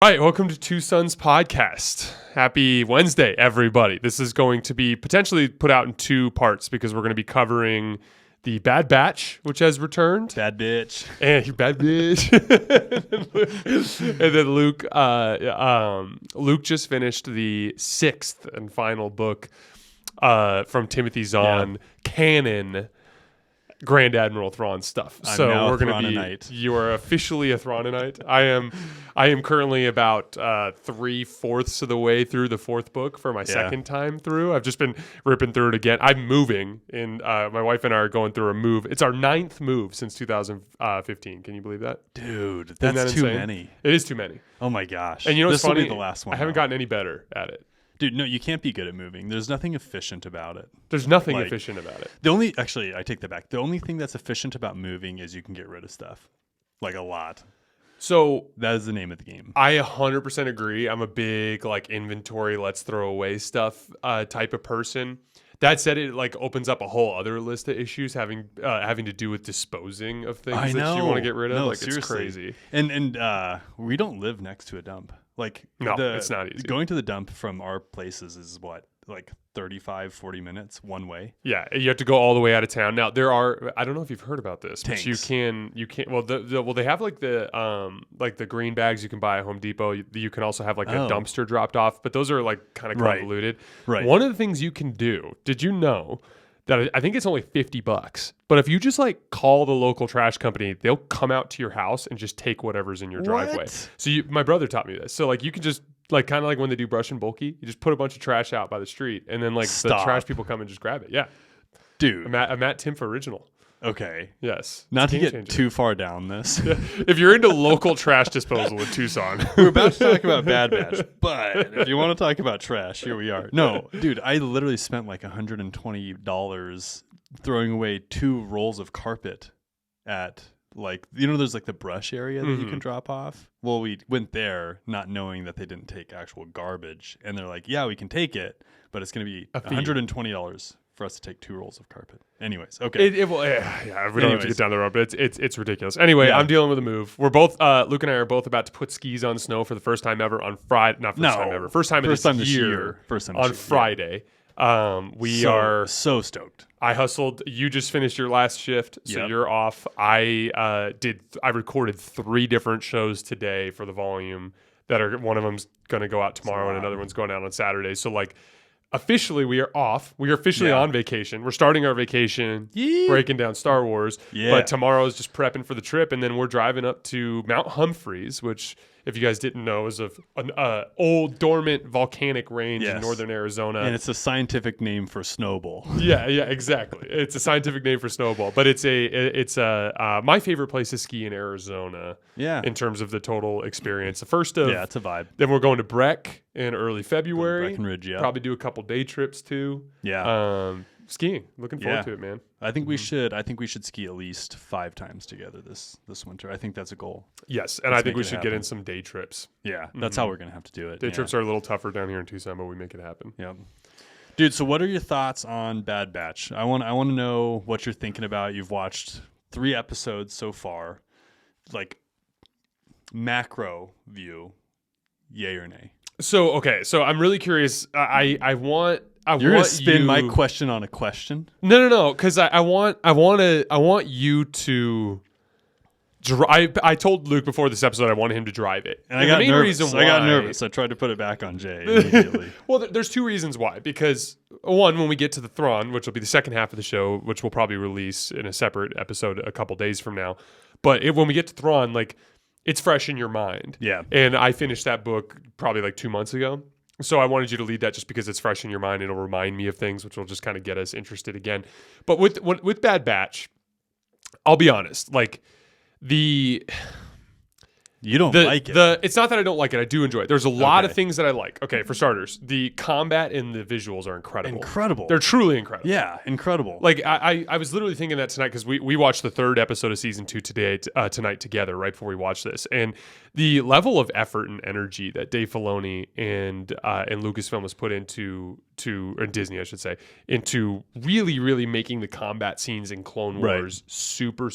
All right, welcome to Two Sons Podcast. Happy Wednesday, everybody. This is going to be potentially put out in two parts because we're going to be covering the Bad Batch, which has returned. Bad bitch. And bad bitch. And then Luke just finished the sixth and final book from Timothy Zahn, canon Grand Admiral Thrawn stuff. I'm So now we're going to be. Thrawnanite. You are officially a Thrawnanite. I am currently about 3/4 of the way through the fourth book for my second time through. I've just been ripping through it again. I'm moving, and my wife and I are going through a move. It's our 9th move since 2015. Can you believe that, Dude? Isn't That's that too insane? many. It is too many. Oh my gosh! And you know what's this funny? will be the last one. I haven't though. gotten any better at it. Dude, no, you can't be good at moving. There's nothing efficient about it. There's nothing Like, efficient about it. Actually, I take that back. The only thing that's efficient about moving is you can get rid of stuff, like a lot. So That is the name of the game. I 100% agree. I'm a big inventory, let's throw away stuff type of person. That said, it opens up a whole other list of issues having to do with disposing of things that you want to get rid of. No, It's crazy. And we don't live next to a dump. No, it's not easy. Going to the dump from our places is what, 35, 40 minutes one way. Yeah, you have to go all the way out of town. Now there are, I don't know if you've heard about this, Tanks. but you can. Well, they have the green bags you can buy at Home Depot. You can also have a dumpster dropped off, but those are kind of convoluted. Right. One of the things you can do. Did you know that I think it's only $50, but if you just call the local trash company, they'll come out to your house and just take whatever's in your driveway. So my brother taught me this. So you can just kind of like when they do brush and bulky, you just put a bunch of trash out by the street, and then the trash people come and just grab it. Yeah, Dude. a Matt Timpf original. Okay. Yes. Not It's a to game get changer. too far down this. If you're into local trash disposal in Tucson, We're about to talk about Bad Batch, but if you want to talk about trash, here we are. No, dude, I literally spent $120 throwing away 2 rolls of carpet at there's the brush area that you can drop off. Well, we went there not knowing that they didn't take actual garbage, and they're like, yeah, we can take it, but it's going to be $120 for us to take 2 rolls of carpet. Anyways, okay. we don't have to get down the road, but it's ridiculous. Anyway, I'm dealing with a move. We're both Luke and I are both about to put skis on snow for the first time ever on Friday. Not first time ever. First time this year. First time on this year, Friday. We are so stoked. I hustled. You just finished your last shift, so you're off. I recorded 3 different shows today for the volume that are, one of them's going to go out tomorrow and another one's going out on Saturday. So officially we are off. We are officially on vacation. We're starting our vacation, breaking down Star Wars. Yeah. But tomorrow is just prepping for the trip, and then we're driving up to Mount Humphreys, which, if you guys didn't know, is an old dormant volcanic range in northern Arizona. And it's a scientific name for snowball. Yeah, exactly. It's a scientific name for snowball, but it's my favorite place to ski in Arizona. Yeah. In terms of the total experience, the first of it's a vibe. Then we're going to Breck in early February. Breckenridge, yeah. Probably do a couple day trips too. Yeah. Skiing. Looking forward to it, man. I think we should. I think we should ski at least 5 times together this winter. I think that's a goal. Yes, and I think we should get in some day trips. Yeah, that's how we're gonna have to do it. Day trips are a little tougher down here in Tucson, but we make it happen. Yeah. Dude, so what are your thoughts on Bad Batch? I want to know what you're thinking about. You've watched 3 episodes so far. Macro view, yay or nay? So I'm really curious. You're gonna spin my question on a question? No, because I want you to. I told Luke before this episode I wanted him to drive it, and I got nervous. I tried to put it back on Jay immediately. Well, there's 2 reasons why. Because one, when we get to the Thrawn, which will be the second half of the show, which we'll probably release in a separate episode a couple days from now, but when we get to Thrawn, it's fresh in your mind. Yeah. And I finished that book probably 2 months ago. So I wanted you to lead that just because it's fresh in your mind. It'll remind me of things, which will just kind of get us interested again. But with Bad Batch, I'll be honest. You don't like it. It's not that I don't like it. I do enjoy it. There's a lot of things that I like. Okay, for starters, the combat and the visuals are incredible. They're truly incredible. Yeah, incredible. I was literally thinking that tonight because we watched the 3rd episode of season 2 tonight together right before we watched this, and the level of effort and energy that Dave Filoni and Lucasfilm has put into Disney, I should say, into really making the combat scenes in Clone Wars super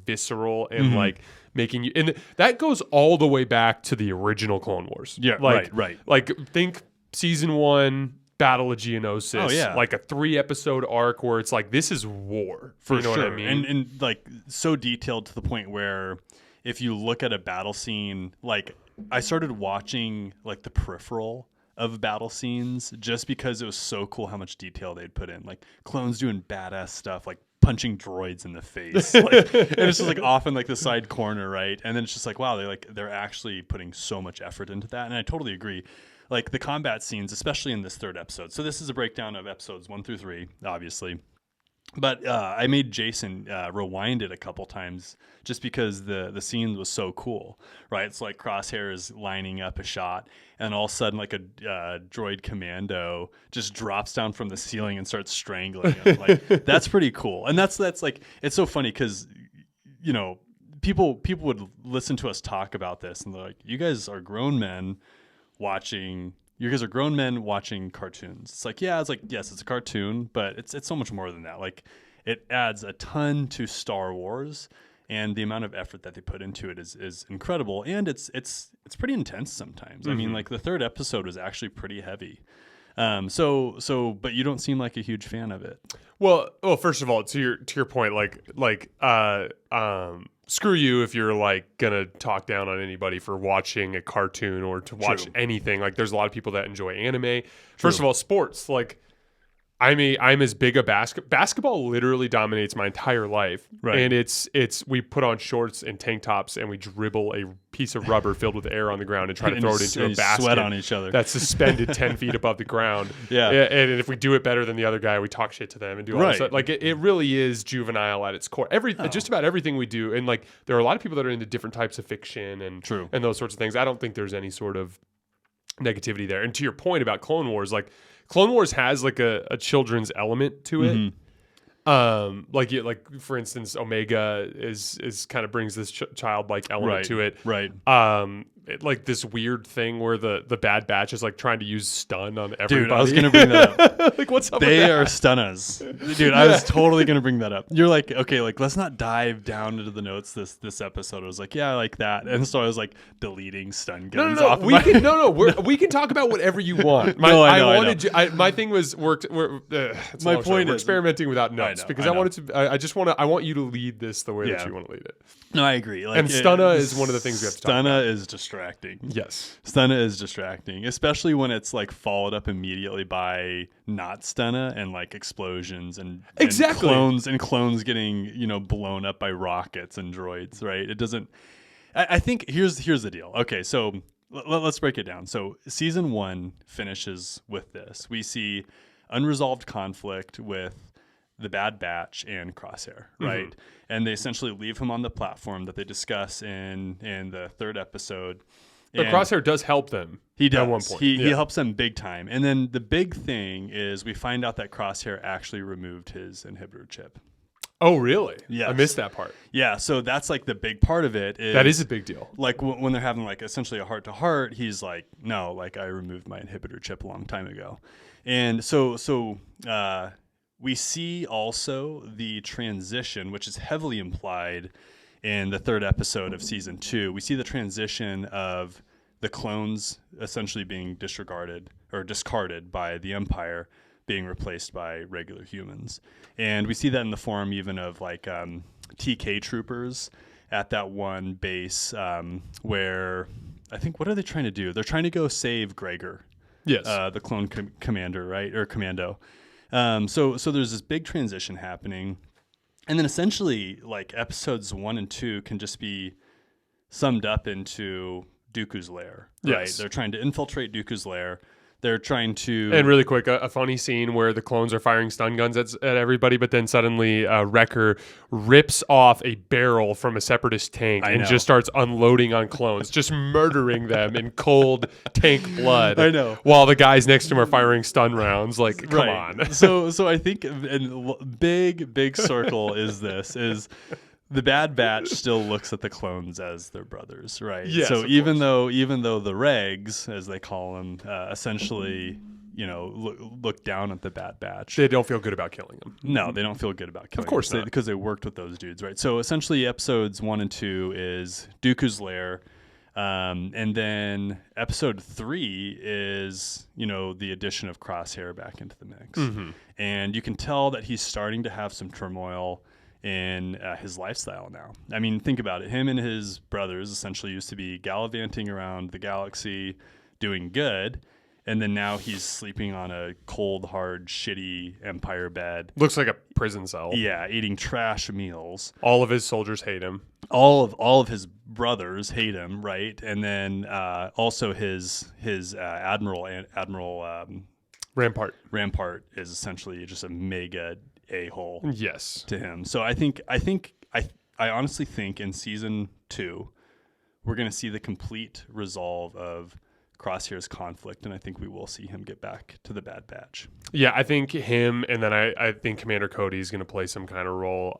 visceral and making you, and that goes all the way back to the original Clone Wars. Yeah, right. Like think season 1, Battle of Geonosis. Oh, yeah. Like a 3-episode arc where it's like, this is war. For you know sure. what I mean? And like so detailed to the point where if you look at a battle scene, like I started watching like the peripheral of battle scenes just because it was so cool how much detail they'd put in. Like clones doing badass stuff, like punching droids in the face. Like, and it's just like off in like the side corner, right? And then it's just like, wow, they're actually putting so much effort into that. And I totally agree. Like the combat scenes, especially in this 3rd episode. So this is a breakdown of episodes 1 through 3, obviously. But I made Jason rewind it a couple times just because the scene was so cool, right? It's like Crosshair is lining up a shot, and all of a sudden, like a droid commando just drops down from the ceiling and starts strangling him. Like that's pretty cool, and that's like it's so funny because you know people would listen to us talk about this, and they're like, "You guys are grown men watching." You guys are grown men watching cartoons. It's like, yeah, it's like, yes, it's a cartoon, but it's so much more than that. Like, it adds a ton to Star Wars, and the amount of effort that they put into it is incredible, and it's pretty intense sometimes. Mm-hmm. I mean, like the 3rd episode was actually pretty heavy. But you don't seem like a huge fan of it. Well, first of all, to your point, screw you if you're like gonna talk down on anybody for watching a cartoon or to watch anything. Like, there's a lot of people that enjoy anime. First of all, sports. Like, I'm as big a basketball literally dominates my entire life. Right. And it's we put on shorts and tank tops and we dribble a piece of rubber filled with air on the ground and try to throw it into a basket. Sweat on each other. That's suspended 10 feet above the ground. Yeah. And if we do it better than the other guy, we talk shit to them and do all this stuff. Like, it really is juvenile at its core. Just about everything we do. And like, there are a lot of people that are into different types of fiction and those sorts of things. I don't think there's any sort of negativity there. And to your point about Clone Wars, like, Clone Wars has like a children's element to it. Mm-hmm. Like for instance, Omega is kind of brings this childlike element to it. Right. Like this weird thing where the Bad Batch is like trying to use stun on everybody. Dude, I was gonna bring that up. Like, what's up they with that? Are stunnas. Dude, I was totally gonna bring that up. You're like, okay, like let's not dive down into the notes this episode. I was like, yeah, I like that. And so I was like deleting stun guns off we can talk about whatever you want. My thing was we're experimenting without notes because I want you to lead this the way that you want to lead it. No, I agree. Like, and Stunna is one of the things we have to talk about. Stunna is distracting. Yes. Stunna is distracting, especially when it's like followed up immediately by not Stunna and like explosions and clones getting, blown up by rockets and droids, right? It doesn't I think here's the deal. Okay, so let's break it down. So season 1 finishes with this. We see unresolved conflict with the Bad Batch and Crosshair, right? Mm-hmm. And they essentially leave him on the platform that they discuss in the 3rd episode. But Crosshair does help them. He does. At one point. He helps them big time. And then the big thing is we find out that Crosshair actually removed his inhibitor chip. Oh, really? Yeah. I missed that part. Yeah, so that's like the big part of it. That is a big deal. Like when they're having like essentially a heart-to-heart, he's like, no, like I removed my inhibitor chip a long time ago. And so we see also the transition, which is heavily implied in the 3rd episode of season 2. We see the transition of the clones essentially being disregarded or discarded by the Empire, being replaced by regular humans. And we see that in the form even of like TK troopers at that one base where I think, what are they trying to do? They're trying to go save Gregor. Yes. The clone commander, right? Or commando. So there's this big transition happening. And then essentially like episodes 1 and 2 can just be summed up into Dooku's lair, right? Yes. They're trying to infiltrate Dooku's lair. They're trying to... And really quick, a funny scene where the clones are firing stun guns at everybody, but then suddenly Wrecker rips off a barrel from a Separatist tank and just starts unloading on clones, just murdering them in cold tank blood. I know. While the guys next to him are firing stun rounds. Like, come on. So I think a big circle is the Bad Batch still looks at the clones as their brothers, right? Yes, so even though the regs, as they call them, essentially, look down at the Bad Batch. They don't feel good about killing him. No, they don't feel good about killing him. Of course not. Because they worked with those dudes, right? So essentially episodes 1 and 2 is Dooku's lair. And then episode 3 is, the addition of Crosshair back into the mix. Mm-hmm. And you can tell that he's starting to have some turmoil in his lifestyle now. I mean, think about it. Him and his brothers essentially used to be gallivanting around the galaxy, doing good. And then now he's sleeping on a cold, hard, shitty Empire bed. Looks like a prison cell. Yeah, eating trash meals. All of his soldiers hate him. All of his brothers hate him, right? And then also his admiral Rampart is essentially just a mega a-hole. Yes. To him. So I honestly think in season 2 we're going to see the complete resolve of Crosshair's conflict, and I think we will see him get back to the Bad Batch. Yeah, I think him, and then I think Commander Cody is going to play some kind of role.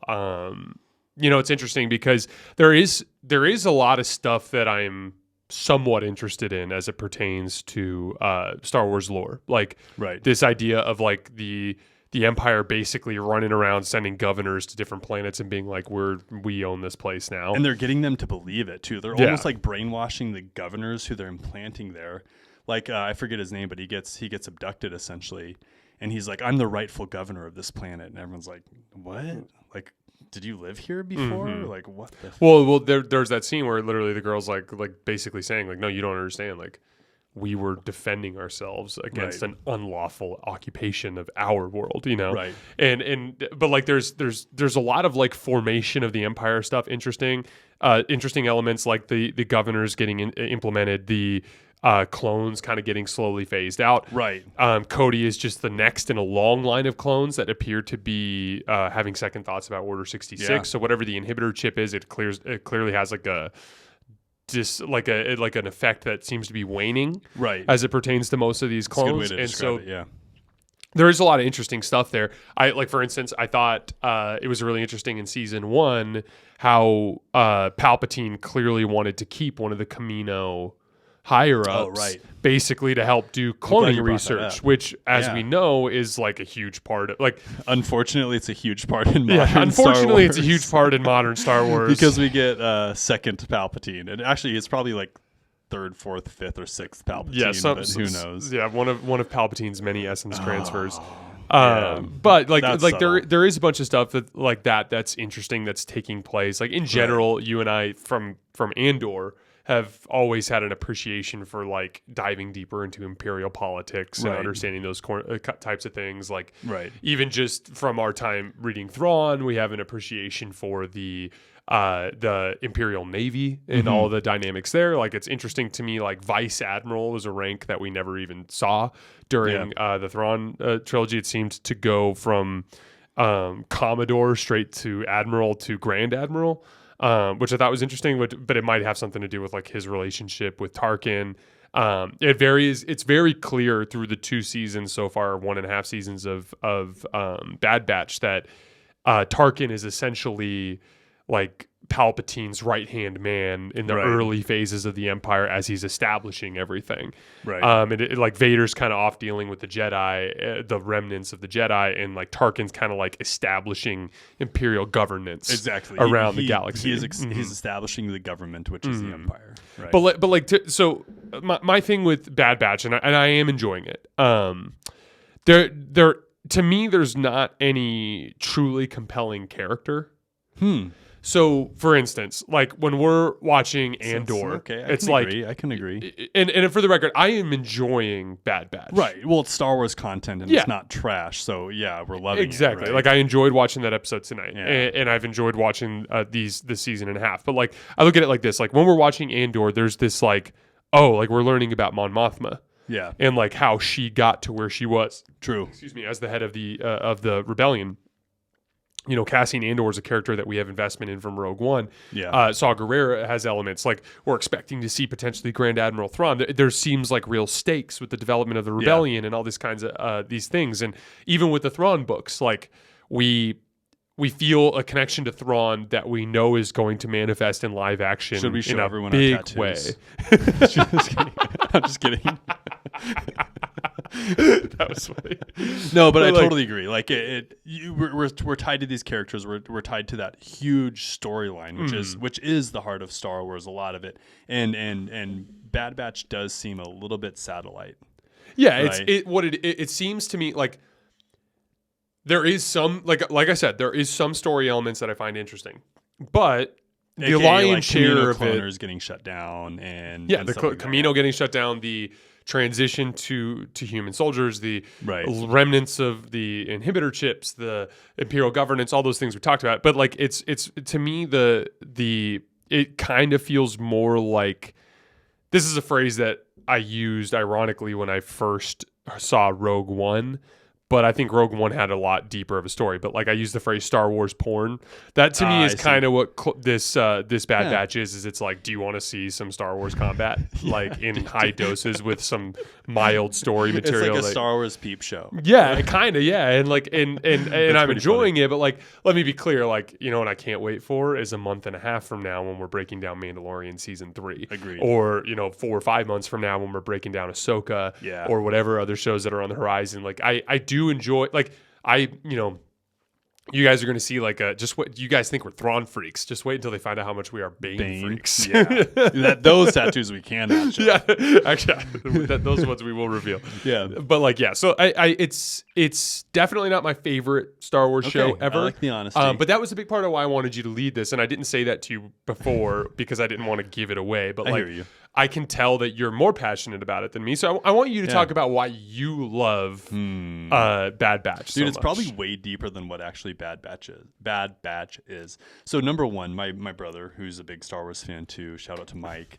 It's interesting because there is a lot of stuff that I'm somewhat interested in as it pertains to Star Wars lore, like this idea of like the Empire basically running around sending governors to different planets and being like, we own this place now. And they're getting them to believe it too. They're almost like brainwashing the governors who they're implanting there. Like I forget his name, but he gets abducted essentially. And he's like, I'm the rightful governor of this planet. And everyone's like, what? Like, did you live here before? Mm-hmm. Like, what the Well, there's that scene where literally the girl's like basically saying like, no, you don't understand. Like, we were defending ourselves against an unlawful occupation of our world, Right. But like there's a lot of like formation of the Empire stuff, interesting elements like the governors getting implemented, the clones kind of getting slowly phased out. Right. Cody is just the next in a long line of clones that appear to be having second thoughts about Order 66. Yeah. So whatever the inhibitor chip is, it clearly has like an effect that seems to be waning, right, as it pertains to most of these clones. And so there is a lot of interesting stuff there. For instance, I thought it was really interesting in season 1 how Palpatine clearly wanted to keep one of the Camino higher-ups, basically to help do cloning research, which, as we know, is like a huge part of Unfortunately, it's a huge part in modern Star Wars. It's a huge part in modern Star Wars because we get second Palpatine, and actually, it's probably like third, fourth, fifth, or sixth Palpatine. Yeah, but who knows? Yeah, one of Palpatine's many essence transfers. But there is a bunch of stuff that's interesting that's taking place. Like in general, you and I from Andor have always had an appreciation for like diving deeper into imperial politics and understanding those types of things. Like even just from our time reading Thrawn, we have an appreciation for the Imperial Navy and all the dynamics there. Like it's interesting to me, like Vice Admiral was a rank that we never even saw during the Thrawn trilogy. It seemed to go from Commodore straight to Admiral to Grand Admiral. Which I thought was interesting, but it might have something to do with like his relationship with Tarkin. It's very clear through the 2 seasons so far, 1.5 seasons of Bad Batch, that Tarkin is essentially like Palpatine's right-hand man in the early phases of the Empire as he's establishing everything. Right. And like Vader's kind of off dealing with the Jedi, the remnants of the Jedi, and like Tarkin's kind of like establishing Imperial governance around the galaxy. He's establishing the government, which is the Empire. Right. So my thing with Bad Batch, and I am enjoying it. To me, there's not any truly compelling character. So, for instance, like when we're watching Andor, I can agree. And for the record, I am enjoying Bad Batch. Right. Well, it's Star Wars content and it's not trash. So, yeah, we're loving it. Exactly. Like I enjoyed watching that episode tonight, and I've enjoyed watching this season and a half. But like, I look at it like this: like when we're watching Andor, there's this like, like we're learning about Mon Mothma. Yeah. And like how she got to where she was. True. Excuse me, as the head of the rebellion. Cassian Andor is a character that we have investment in from Rogue One. Yeah. Saw Gerrera has elements like we're expecting to see potentially Grand Admiral Thrawn. There seems like real stakes with the development of the rebellion and all these kinds of these things. And even with the Thrawn books, like we feel a connection to Thrawn that we know is going to manifest in live action. Should we show in everyone a big our way? I'm just kidding. That was funny. No, but I totally agree. Like we're tied to these characters. We're tied to that huge storyline, which is the heart of Star Wars. A lot of it, and Bad Batch does seem a little bit satellite. Yeah, right? it seems to me like there is some like I said, there is some story elements that I find interesting, but the lion's share of it is getting shut down, and the Camino getting shut down, the transition to human soldiers, the remnants of the inhibitor chips, the imperial governance, all those things we talked about. But like it's to me it kind of feels more like, this is a phrase that I used ironically when I first saw Rogue One, but I think Rogue One had a lot deeper of a story. But like I used the phrase Star Wars porn. That to me is kind of what this Bad Batch is. It's like, do you want to see some Star Wars combat like in high doses with some mild story material? It's like a Star Wars peep show. Yeah, kind of. Yeah, and like and I'm enjoying it. But like, let me be clear. Like, you know what I can't wait for is a month and a half from now when we're breaking down Mandalorian season 3. Agreed. Or 4 or 5 months from now when we're breaking down Ahsoka. Yeah. Or whatever other shows that are on the horizon. Like I do enjoy, like you guys are going to see like just what you guys think we're Thrawn freaks. Just wait until they find out how much we are Bane freaks. Yeah, those tattoos we cannot show. Yeah, actually, those ones we will reveal. Yeah, but like, yeah. So it's definitely not my favorite Star Wars show ever. I like the honesty. But that was a big part of why I wanted you to lead this, and I didn't say that to you before because I didn't want to give it away. But I hear you. I can tell that you're more passionate about it than me. So I want you to talk about why you love Bad Batch so Dude, it's much. probably way deeper than what actually Bad Batch is. So number one, my brother, who's a big Star Wars fan too, shout out to Mike,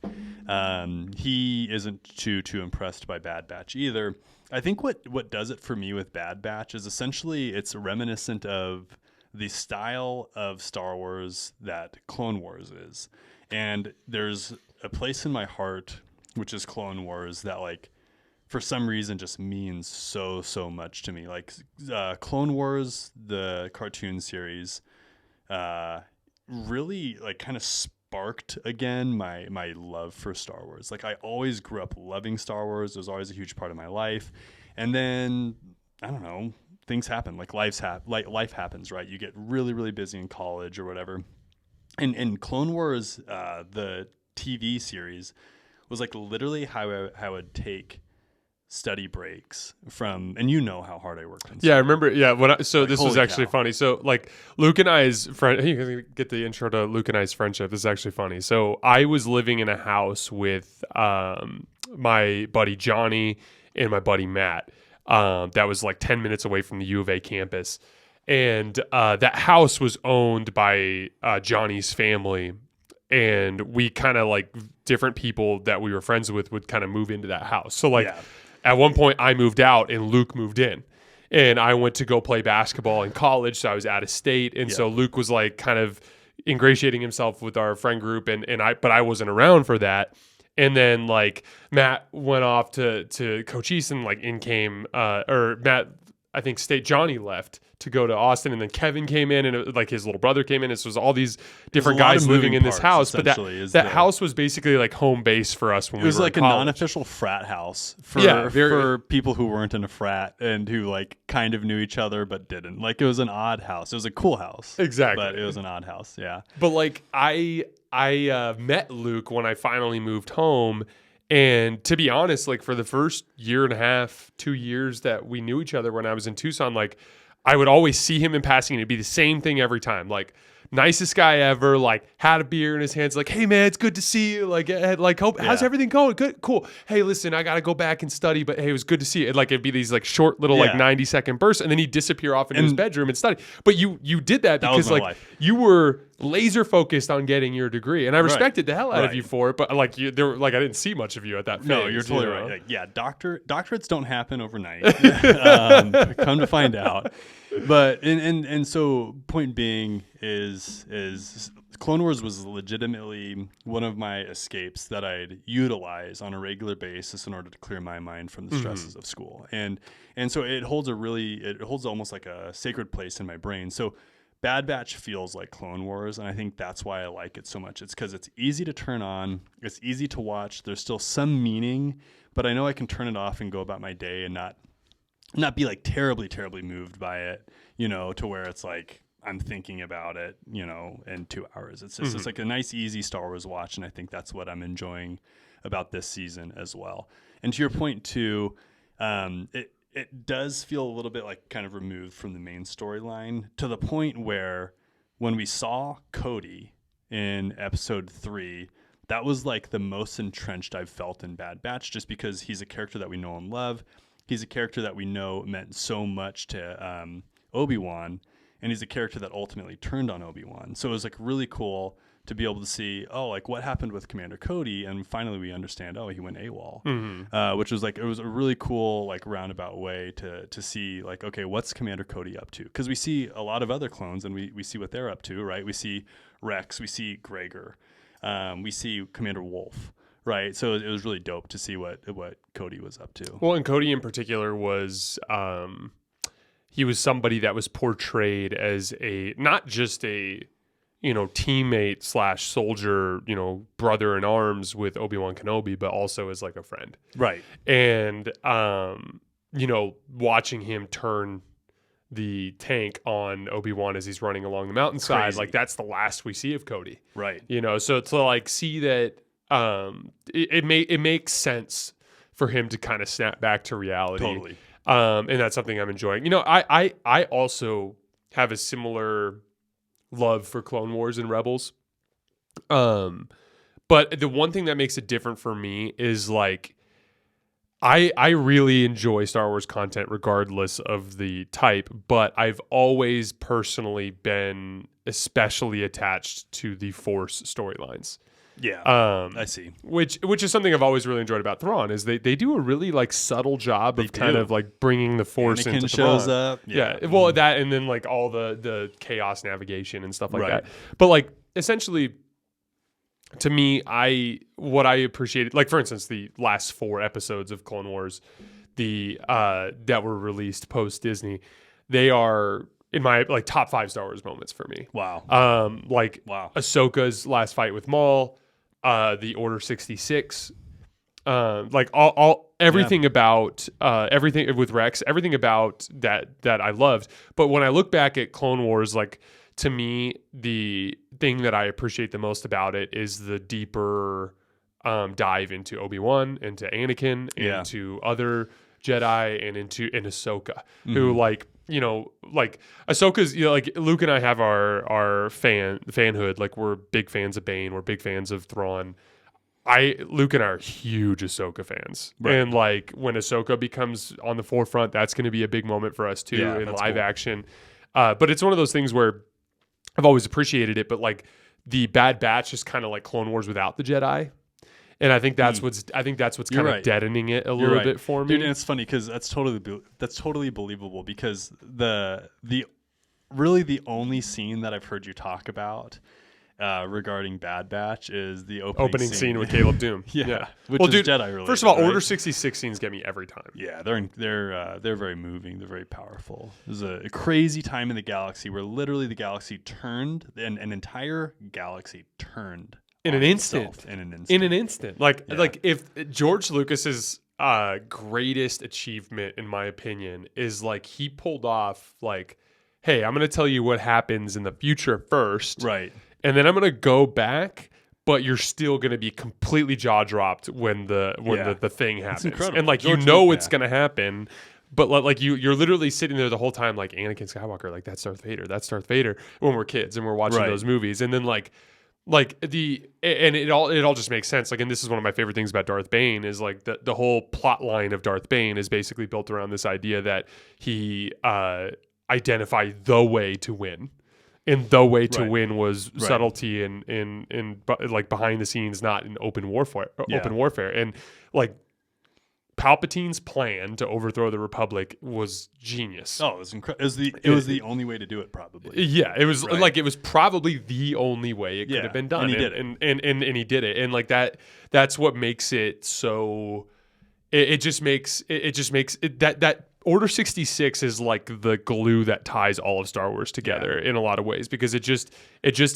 he isn't too impressed by Bad Batch either. I think what does it for me with Bad Batch is essentially it's reminiscent of the style of Star Wars that Clone Wars is. And there's a place in my heart, which is Clone Wars, that like for some reason just means so much to me. Like Clone Wars, the cartoon series, really like kind of sparked again my love for Star Wars. Like I always grew up loving Star Wars. It was always a huge part of my life. And then I don't know, things happen. Like life happens, right? You get really busy in college or whatever. And Clone Wars, the TV series, was like literally how I would take study breaks from, and you know how hard I worked in school. Yeah, I remember. Yeah, this was actually funny. So like Luke and I's friend, you can get the intro to Luke and I's friendship. This is actually funny. So I was living in a house with my buddy Johnny and my buddy Matt. That was like 10 minutes away from the U of A campus. And that house was owned by Johnny's family. And we kind of like different people that we were friends with would kind of move into that house. So like at one point I moved out and Luke moved in. And I went to go play basketball in college. So I was out of state. And so Luke was like kind of ingratiating himself with our friend group. But I wasn't around for that. And then like Matt went off to Coach Easton, like in came or Matt, I think Johnny left to go to Austin, and then Kevin came in, and it, like his little brother came in. And so it was all these different guys living in this house. But that house was basically like home base for us when we were in college. It was like a non-official frat house for people who weren't in a frat and who like kind of knew each other but didn't. Like it was an odd house. It was a cool house. Exactly. But it was an odd house. Yeah. But like I met Luke when I finally moved home. And to be honest, like for the first year and a half, 2 years that we knew each other when I was in Tucson, like I would always see him in passing and it'd be the same thing every time. Like nicest guy ever, like had a beer in his hands, like, hey man, it's good to see you. Like how's everything going? Good, cool. Hey, listen, I got to go back and study, but hey, it was good to see you. And like, it'd be these like short little like 90-second bursts. And then he'd disappear off into his bedroom and study. But you did that because like you were laser focused on getting your degree. And I respected the hell out of you for it. But like I didn't see much of you at that phase. No, you're totally right. Like, yeah. Doctorates don't happen overnight. Come to find out. But and so point being is Clone Wars was legitimately one of my escapes that I'd utilize on a regular basis in order to clear my mind from the stresses of school. And so it holds almost like a sacred place in my brain. So Bad Batch feels like Clone Wars, and I think that's why I like it so much. It's because it's easy to turn on, it's easy to watch. There's still some meaning, but I know I can turn it off and go about my day and not not be like terribly, terribly moved by it, to where it's like I'm thinking about it, in 2 hours. It's just it's like a nice, easy Star Wars watch, and I think that's what I'm enjoying about this season as well. And to your point too, it does feel a little bit like kind of removed from the main storyline, to the point where when we saw Cody in episode 3, that was like the most entrenched I've felt in Bad Batch, just because he's a character that we know and love. He's a character that we know meant so much to Obi-Wan, and he's a character that ultimately turned on Obi-Wan. So it was like really cool to be able to see, like what happened with Commander Cody, and finally we understand, he went AWOL, which was like, it was a really cool like roundabout way to see like, okay, what's Commander Cody up to? Because we see a lot of other clones, and we see what they're up to, right? We see Rex, we see Gregor, we see Commander Wolf. Right, so it was really dope to see what Cody was up to. Well, and Cody in particular was he was somebody that was portrayed as not just a teammate / soldier, brother in arms with Obi-Wan Kenobi, but also as like a friend. Right, and watching him turn the tank on Obi-Wan as he's running along the mountainside, crazy. like that's the last we see of Cody. Right, so to like see that. It makes sense for him to kind of snap back to reality. Totally. And that's something I'm enjoying. I also have a similar love for Clone Wars and Rebels. But the one thing that makes it different for me is like I really enjoy Star Wars content regardless of the type, but I've always personally been especially attached to the Force storylines. Yeah, I see. Which is something I've always really enjoyed about Thrawn, is they do a really like subtle job of kind of like bringing the Force Anakin into shows Thrawn. up. Yeah. Well, that, and then like all the chaos navigation and stuff like that. But like essentially, to me, what I appreciated, like for instance, the last 4 episodes of Clone Wars, that were released post Disney, they are in my like top 5 Star Wars moments for me. Wow. Ahsoka's last fight with Maul, the Order 66, like all everything about everything with Rex, everything about that I loved. But when I look back at Clone Wars, like to me, the thing that I appreciate the most about it is the deeper dive into Obi-Wan, into Anakin, into other Jedi, and into Ahsoka, who like Ahsoka's, like Luke and I have our fanhood, like we're big fans of Bane, we're big fans of Thrawn. Luke and I are huge Ahsoka fans, and like when Ahsoka becomes on the forefront, that's going to be a big moment for us too in live action. But it's one of those things where I've always appreciated it, but like the Bad Batch is kind of like Clone Wars without the Jedi. And I think that's what's kind of deadening it a little bit for me. Dude, and it's funny because that's totally believable, because the only scene that I've heard you talk about regarding Bad Batch is the opening scene with Caleb Doom. yeah. Which is Jedi related. First of all, Order 66 scenes get me every time. Yeah, they're very moving. They're very powerful. There's a crazy time in the galaxy where literally the galaxy turned, and an entire galaxy turned. In an instant. Like if George Lucas's greatest achievement, in my opinion, is like he pulled off like, hey, I'm going to tell you what happens in the future first. Right. And then I'm going to go back, but you're still going to be completely jaw dropped when the thing happens. It's incredible. And like George it's going to happen. But like you're literally sitting there the whole time like Anakin Skywalker, like that's Darth Vader when we're kids and we're watching those movies. And then it all just makes sense. Like, and this is one of my favorite things about Darth Bane is like the whole plot line of Darth Bane is basically built around this idea that he identified the way to win. And the way to win was subtlety and like behind the scenes, not in open warfare. And like Palpatine's plan to overthrow the Republic was genius. Oh, it was incredible. It was the only way to do it, probably. Yeah, it was like it was probably the only way it could have been done, and he did it. And he did it, and like that. That's what makes it so. It just makes that Order 66 is like the glue that ties all of Star Wars together in a lot of ways, because it just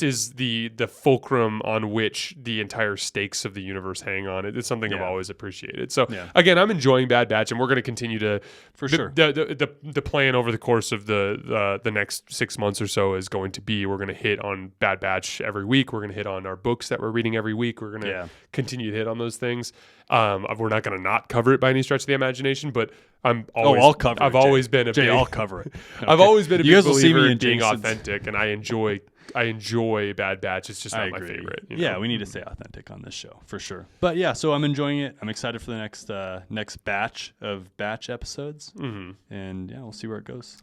is the fulcrum on which the entire stakes of the universe hang on. It's something I've always appreciated. So again, I'm enjoying Bad Batch, and we're going to continue to for sure. The plan over the course of the next 6 months or so is going to be, we're going to hit on Bad Batch every week. We're going to hit on our books that we're reading every week. We're going to continue to hit on those things. We're not going to not cover it by any stretch of the imagination, but I'll cover it. I've always been a Jay, big, I'll cover it. Okay. I've always been a You big guys will see believer me in being Jason's. authentic, and I enjoy Bad Batch. It's just not my favorite. Yeah, we need to stay authentic on this show for sure. But yeah, so I'm enjoying it. I'm excited for the next batch of batch episodes, and yeah, we'll see where it goes.